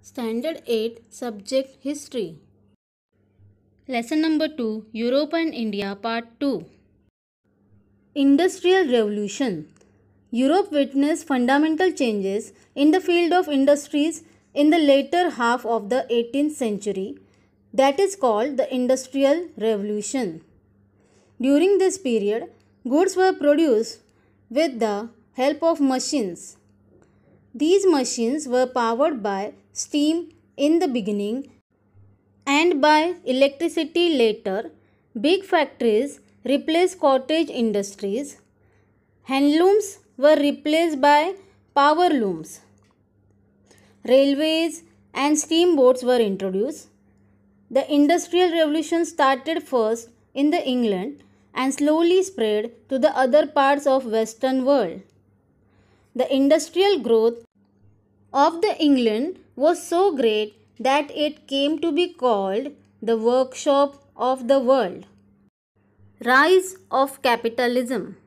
Standard 8 Subject History. Lesson number 2 Europe and India Part 2. Industrial Revolution. Europe witnessed fundamental changes in the field of industries in the later half of the 18th century, that is called the Industrial Revolution. During this period, goods were produced with the help of machines. These machines were powered by steam in the beginning and by electricity later. Big factories replaced cottage industries. Handlooms were replaced by power looms. Railways and steamboats were introduced. The Industrial Revolution started first in the England and slowly spread to the other parts of Western world. The industrial growth of the England was so great that it came to be called the workshop of the world. Rise of capitalism.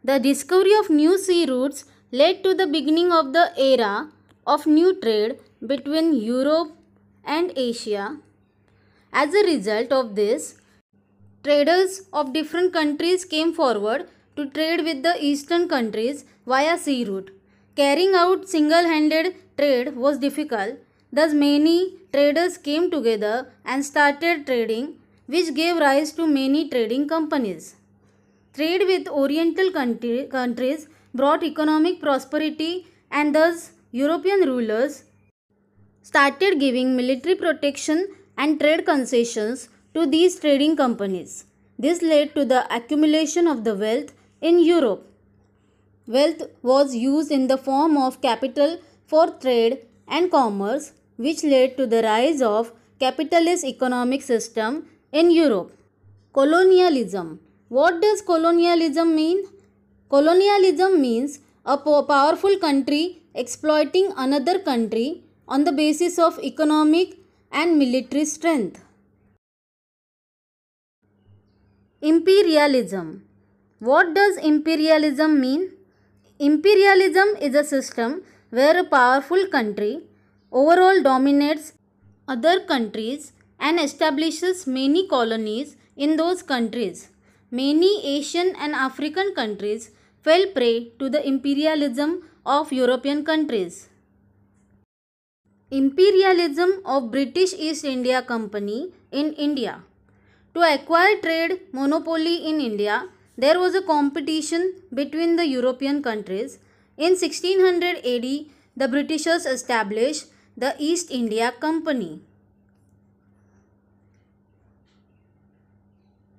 The discovery of new sea routes led to the beginning of the era of new trade between Europe and Asia. As a result of this, traders of different countries came forward to trade with the eastern countries via sea route. Carrying out single-handed trade was difficult. Thus many traders came together and started trading, which gave rise to many trading companies. Trade with Oriental countries brought economic prosperity, and thus European rulers started giving military protection and trade concessions to these trading companies. This led to the accumulation of the wealth in Europe. Wealth was used in the form of capital for trade and commerce, which led to the rise of capitalist economic system in Europe. Colonialism. What does colonialism mean? Colonialism means a powerful country exploiting another country on the basis of economic and military strength. Imperialism. What does imperialism mean? Imperialism is a system where a powerful country overall dominates other countries and establishes many colonies in those countries. Many Asian and African countries fell prey to the imperialism of European countries. Imperialism of British East India Company in India. To acquire trade monopoly in India, there was a competition between the European countries. In 1600 AD, the Britishers established the East India Company.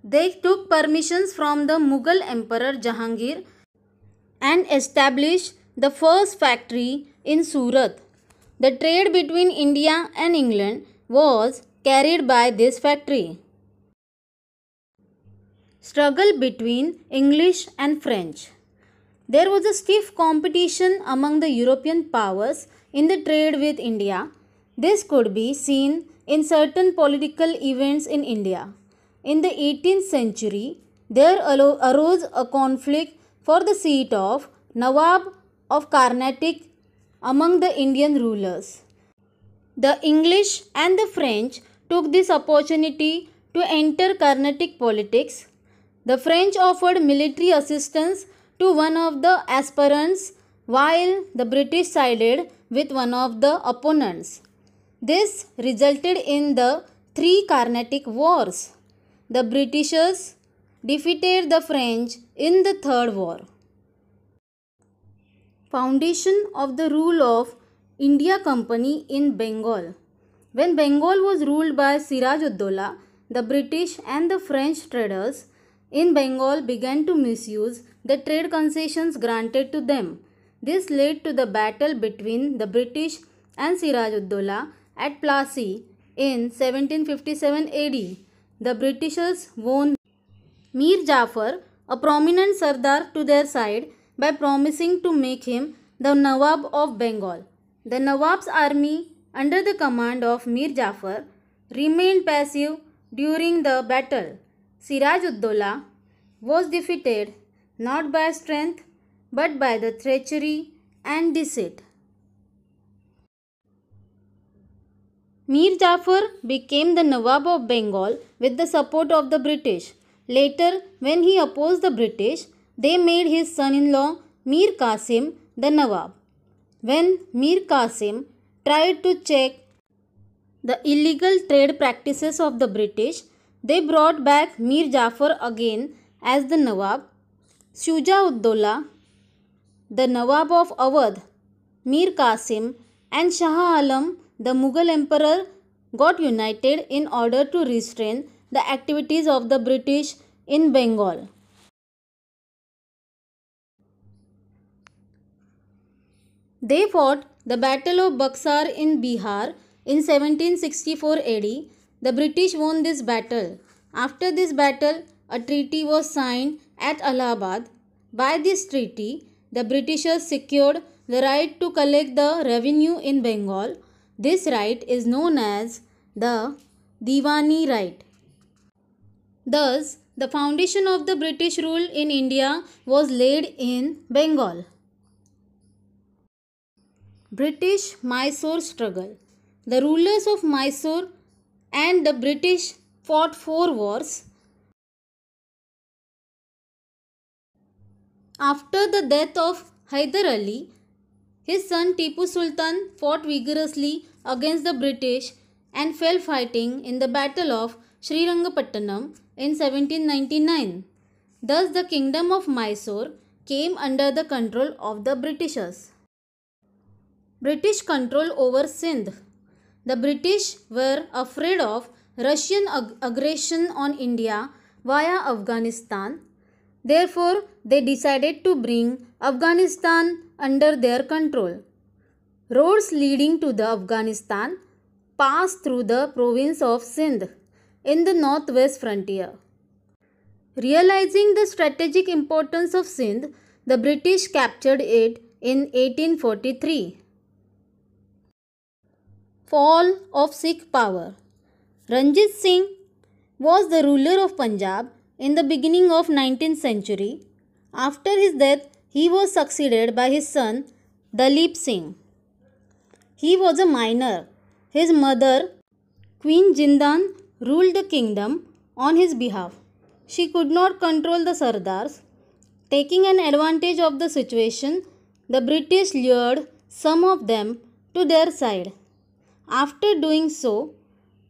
They took permissions from the Mughal Emperor Jahangir and established the first factory in Surat. The trade between India and England was carried by this factory. Struggle between English and French. There was a stiff competition among the European powers in the trade with India. This could be seen in certain political events in India. In the 18th century, there arose a conflict for the seat of Nawab of Carnatic among the Indian rulers. The English and the French took this opportunity to enter Carnatic politics. The French offered military assistance to one of the aspirants while the British sided with one of the opponents. This resulted in the three Carnatic Wars. The Britishers defeated the French in the Third War. Foundation of the rule of India Company in Bengal. When Bengal was ruled by Siraj ud-Dowla, the British and the French traders in Bengal began to misuse the trade concessions granted to them. This led to the battle between the British and Siraj ud-Dowla at Plassey in 1757 AD. The Britishers won Mir Jafar, a prominent Sardar, to their side by promising to make him the Nawab of Bengal. The Nawab's army, under the command of Mir Jafar, remained passive during the battle. Siraj ud-Dowla was defeated not by strength but by the treachery and deceit. Mir Jafar became the Nawab of Bengal with the support of the British. Later, when he opposed the British, they made his son-in-law Mir Qasim the Nawab. When Mir Qasim tried to check the illegal trade practices of the British, they brought back Mir Jafar again as the Nawab. Shuja-ud-Dowla, the Nawab of Awadh, Mir Qasim, and Shah Alam, the Mughal emperor, got united in order to restrain the activities of the British in Bengal. They fought the Battle of Buxar in Bihar in 1764 AD. The British won this battle. After this battle, a treaty was signed at Allahabad. By this treaty, the Britishers secured the right to collect the revenue in Bengal. This right is known as the Diwani right. Thus, the foundation of the British rule in India was laid in Bengal. British Mysore struggle. The rulers of Mysore and the British fought 4 wars. After the death of Hyder Ali, his son Tipu Sultan fought vigorously against the British and fell fighting in the Battle of Srirangapatnam in 1799. Thus, the kingdom of Mysore came under the control of the Britishers. British control over Sindh. The British were afraid of Russian aggression on India via Afghanistan. Therefore, they decided to bring Afghanistan under their control. Roads leading to the Afghanistan pass through the province of Sindh in the northwest frontier. Realizing the strategic importance of Sindh, the British captured it in 1843. Fall of Sikh power. Ranjit Singh was the ruler of Punjab in the beginning of 19th century. After his death, he was succeeded by his son Dalip Singh. He was a minor. His mother, Queen Jindan, ruled the kingdom on his behalf. She could not control the Sardars. Taking an advantage of the situation, the British lured some of them to their side. After doing so,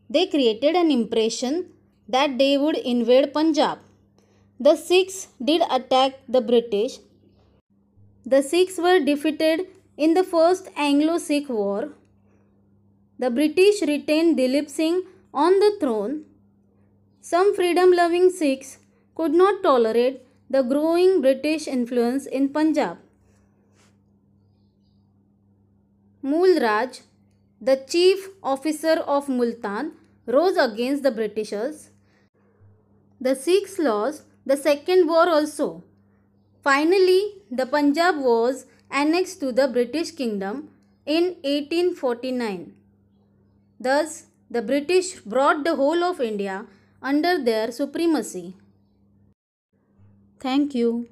they created an impression that they would invade Punjab. The Sikhs did attack the British. The Sikhs were defeated in the First Anglo-Sikh War. The British retained Dalip Singh on the throne. Some freedom-loving Sikhs could not tolerate the growing British influence in Punjab. Mool Raj, the chief officer of Multan, rose against the Britishers. The Sikhs lost the second war also. Finally, the Punjab was annexed to the British Kingdom in 1849. Thus, the British brought the whole of India under their supremacy. Thank you.